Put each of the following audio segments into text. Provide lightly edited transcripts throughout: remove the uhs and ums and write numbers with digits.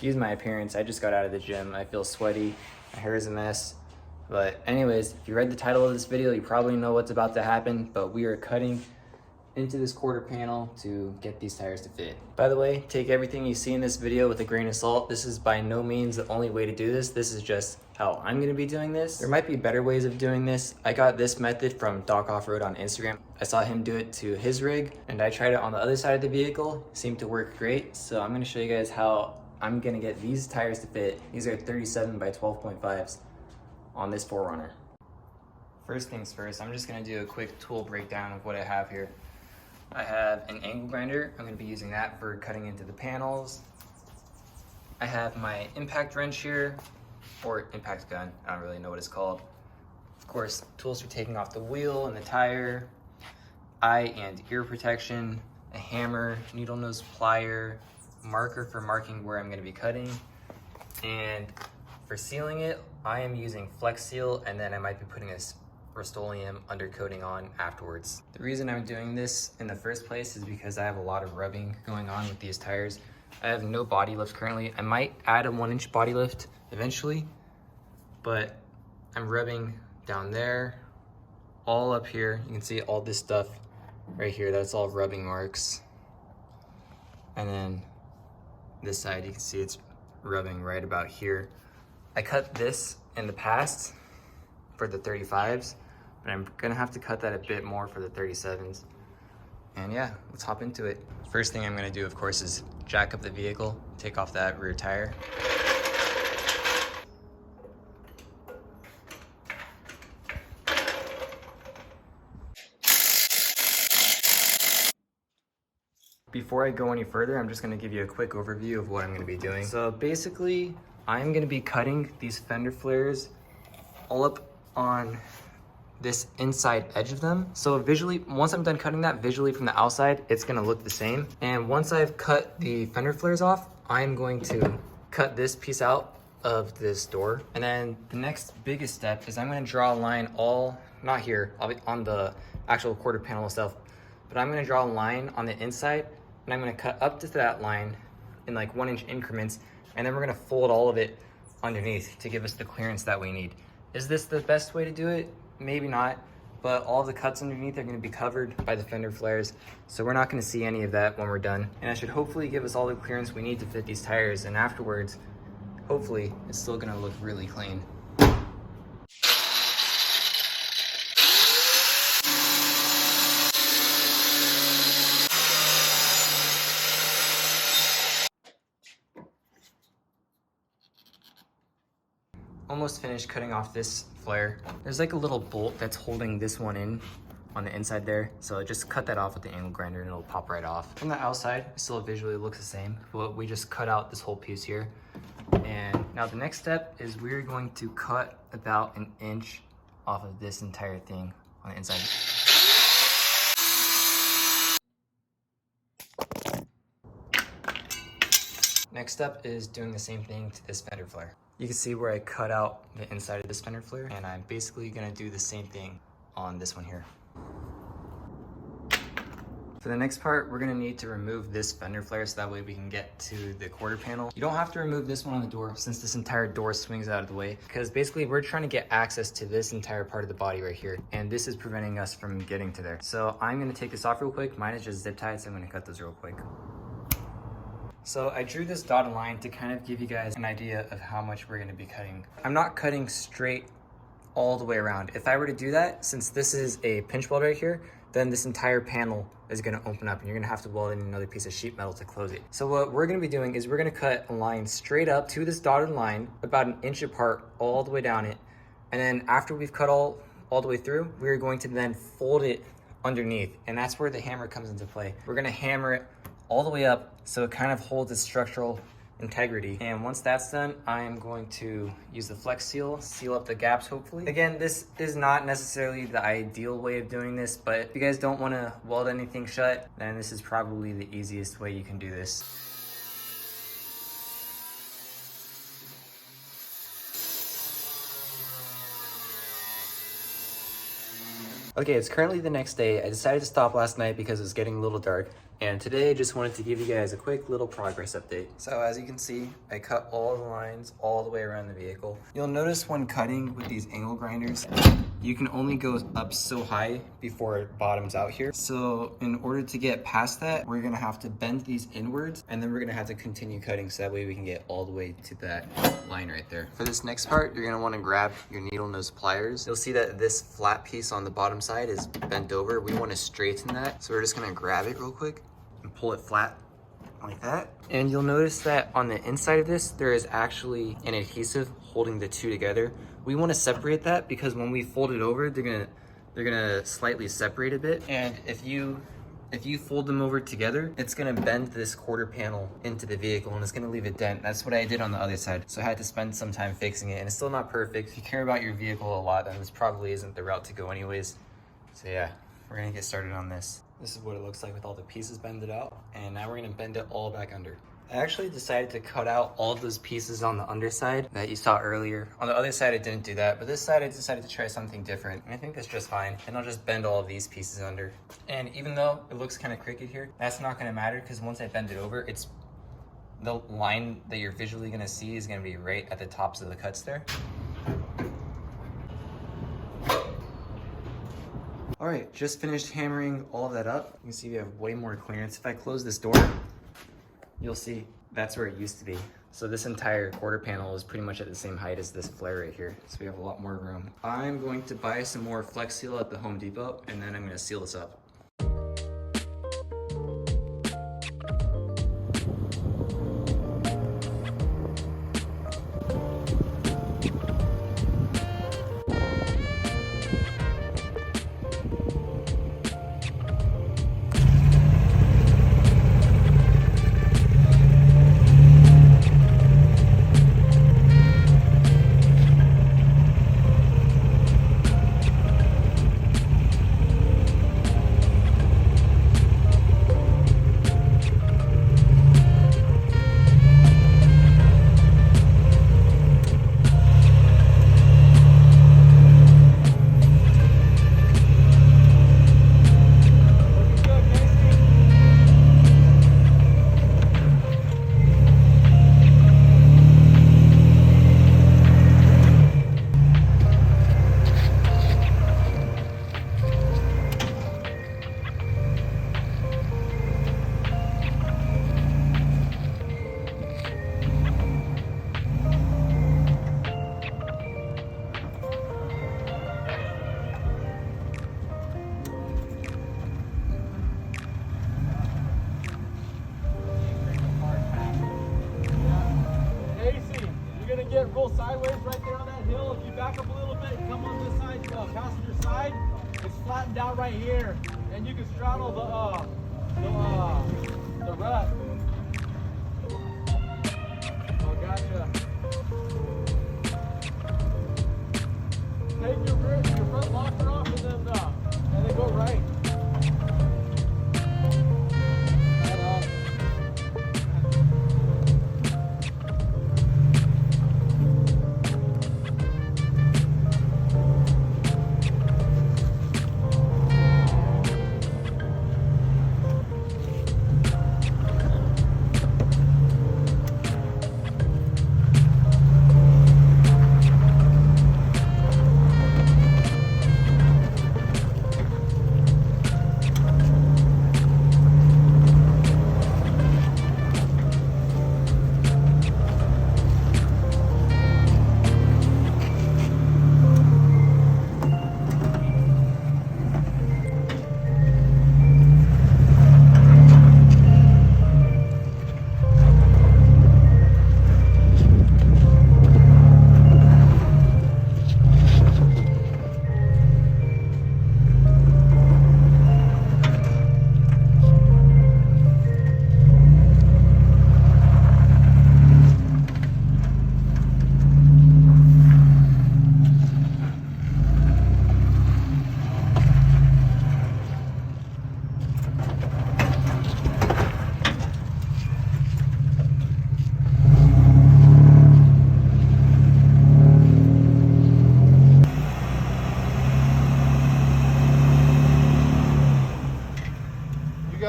Excuse my appearance, I just got out of the gym. I feel sweaty, my hair is a mess. But anyways, if you read the title of this video, you probably know what's about to happen, but we are cutting into this quarter panel to get these tires to fit. By the way, take everything you see in this video with a grain of salt. This is by no means the only way to do this. This is just how I'm gonna be doing this. There might be better ways of doing this. I got this method from Doc Off-Road on Instagram. I saw him do it to his rig and I tried it on the other side of the vehicle. It seemed to work great. So I'm gonna show you guys how I'm gonna get these tires to fit. These are 37 by 12.5s on this 4Runner. First things first, I'm just gonna do a quick tool breakdown of what I have here. I have an angle grinder. I'm going to be using that for cutting into the panels. I have my impact wrench here, or impact gun. I don't really know what it's called. Of course, tools for taking off the wheel and the tire, eye and ear protection, a hammer, needle nose plier, marker for marking where I'm going to be cutting, and for sealing it, I am using Flex Seal, and then I might be putting a Rust-Oleum undercoating on afterwards. The reason I'm doing this in the first place is because I have a lot of rubbing going on with these tires. I have no body lift currently. I might add a 1-inch body lift eventually, but I'm rubbing down there, all up here. You can see all this stuff right here. That's all rubbing marks. And then this side, you can see it's rubbing right about here. I cut this in the past for the 35s, but I'm gonna have to cut that a bit more for the 37s. And yeah, let's hop into it. First thing I'm gonna do, of course, is jack up the vehicle, take off that rear tire. Before I go any further, I'm just gonna give you a quick overview of what I'm gonna be doing. So basically, I'm gonna be cutting these fender flares all up on this inside edge of them. So visually, once I'm done cutting that, visually from the outside, it's gonna look the same. And once I've cut the fender flares off, I'm going to cut this piece out of this door. And then the next biggest step is I'm gonna draw a line not here, I'll be on the actual quarter panel itself, but I'm gonna draw a line on the inside and I'm gonna cut up to that line in like 1-inch increments. And then we're gonna fold all of it underneath to give us the clearance that we need. Is this the best way to do it? Maybe not, but all the cuts underneath are gonna be covered by the fender flares, so we're not gonna see any of that when we're done. And that should hopefully give us all the clearance we need to fit these tires, and afterwards, hopefully, it's still gonna look really clean. Almost finished cutting off this flare. There's like a little bolt that's holding this one in on the inside there. So just cut that off with the angle grinder and it'll pop right off. From the outside, it still visually looks the same, but we just cut out this whole piece here. And now the next step is we're going to cut about 1 inch off of this entire thing on the inside. Next up is doing the same thing to this fender flare. You can see where I cut out the inside of this fender flare, and I'm basically gonna do the same thing on this one here. For the next part, we're gonna need to remove this fender flare so that way we can get to the quarter panel. You don't have to remove this one on the door since this entire door swings out of the way, because basically we're trying to get access to this entire part of the body right here, and this is preventing us from getting to there. So I'm gonna take this off real quick. Mine is just zip tied, so I'm gonna cut this real quick. So I drew this dotted line to kind of give you guys an idea of how much we're gonna be cutting. I'm not cutting straight all the way around. If I were to do that, since this is a pinch weld right here, then this entire panel is gonna open up and you're gonna have to weld in another piece of sheet metal to close it. So what we're gonna be doing is we're gonna cut a line straight up to this dotted line, about 1 inch apart all the way down it. And then after we've cut all the way through, we're going to then fold it underneath. And that's where the hammer comes into play. We're gonna hammer it all the way up so it kind of holds its structural integrity. And once that's done, I am going to use the Flex Seal, seal up the gaps hopefully. Again, this is not necessarily the ideal way of doing this, but if you guys don't want to weld anything shut, then this is probably the easiest way you can do this. Okay, it's currently the next day. I decided to stop last night because it was getting a little dark. And today I just wanted to give you guys a quick little progress update. So as you can see, I cut all the lines all the way around the vehicle. You'll notice when cutting with these angle grinders, you can only go up so high before it bottoms out here. So in order to get past that, we're gonna have to bend these inwards, and then we're gonna have to continue cutting so that way we can get all the way to that line right there. For this next part, you're gonna wanna grab your needle nose pliers. You'll see that this flat piece on the bottom side is bent over. We wanna straighten that. So we're just gonna grab it real quick and pull it flat like that. And you'll notice that on the inside of this, there is actually an adhesive holding the two together. We want to separate that because when we fold it over, they're gonna slightly separate a bit. And if you fold them over together, it's gonna bend this quarter panel into the vehicle and it's gonna leave a dent. That's what I did on the other side. So I had to spend some time fixing it, and it's still not perfect. If you care about your vehicle a lot, then this probably isn't the route to go anyways. So yeah, we're gonna get started on this. This is what it looks like with all the pieces bended out. And now we're gonna bend it all back under. I actually decided to cut out all of those pieces on the underside that you saw earlier. On the other side, I didn't do that, but this side, I decided to try something different. And I think that's just fine. And I'll just bend all of these pieces under. And even though it looks kind of crooked here, that's not gonna matter because once I bend it over, the line that you're visually gonna see is gonna be right at the tops of the cuts there. All right, just finished hammering all of that up. You can see we have way more clearance. If I close this door, you'll see that's where it used to be. So this entire quarter panel is pretty much at the same height as this flare right here. So we have a lot more room. I'm going to buy some more Flex Seal at the Home Depot, and then I'm gonna seal this up. Roll sideways right there on that hill. If you back up a little bit and come on this side, passenger side, it's flattened out right here, and you can straddle the rut. Oh, gotcha. Take your front locker off, and then go right.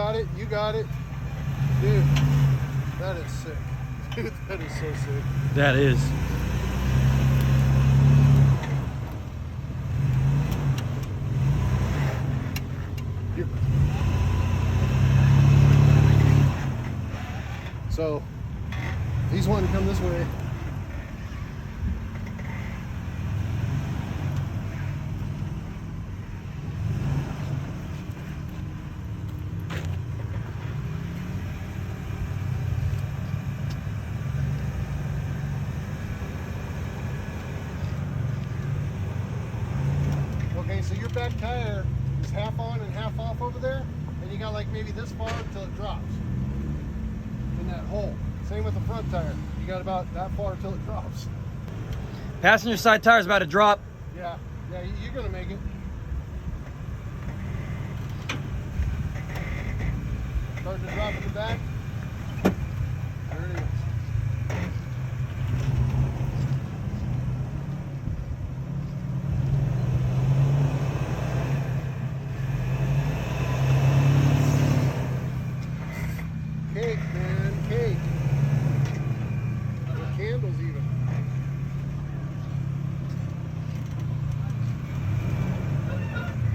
got it. You got it. Dude, that is sick. Dude, that is so sick. That is. So, he's wanting to come this way. Okay, so your back tire is half on and half off over there, and you got like maybe this far until it drops in that hole. Same with the front tire. You got about that far until it drops. Passenger side tire is about to drop. Yeah, you're gonna make it. Starting to drop in the back. There it is. Cake, man, cake. With candles even.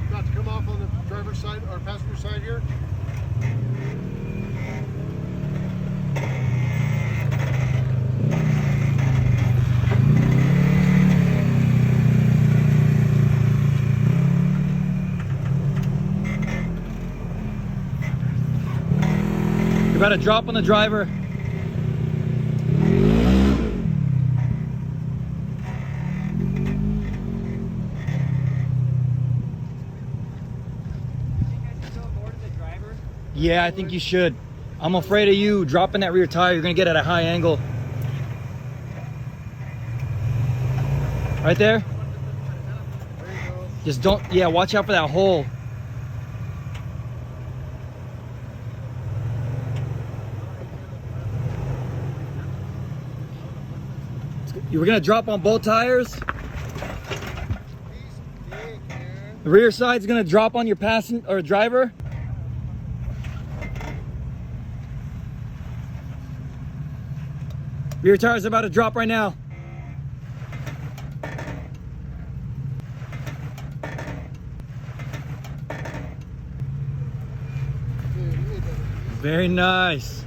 About to come off on the driver's side or passenger side here. You're about to drop on the driver. Yeah, I think you should. I'm afraid of you dropping that rear tire. You're gonna get at a high angle. Right there? There you go. Just don't, yeah, watch out for that hole. We're gonna drop on both tires. Piece of cake, man. The rear side's gonna drop on your passenger or driver. Rear tire's about to drop right now. Dude, you made that easy. Very nice.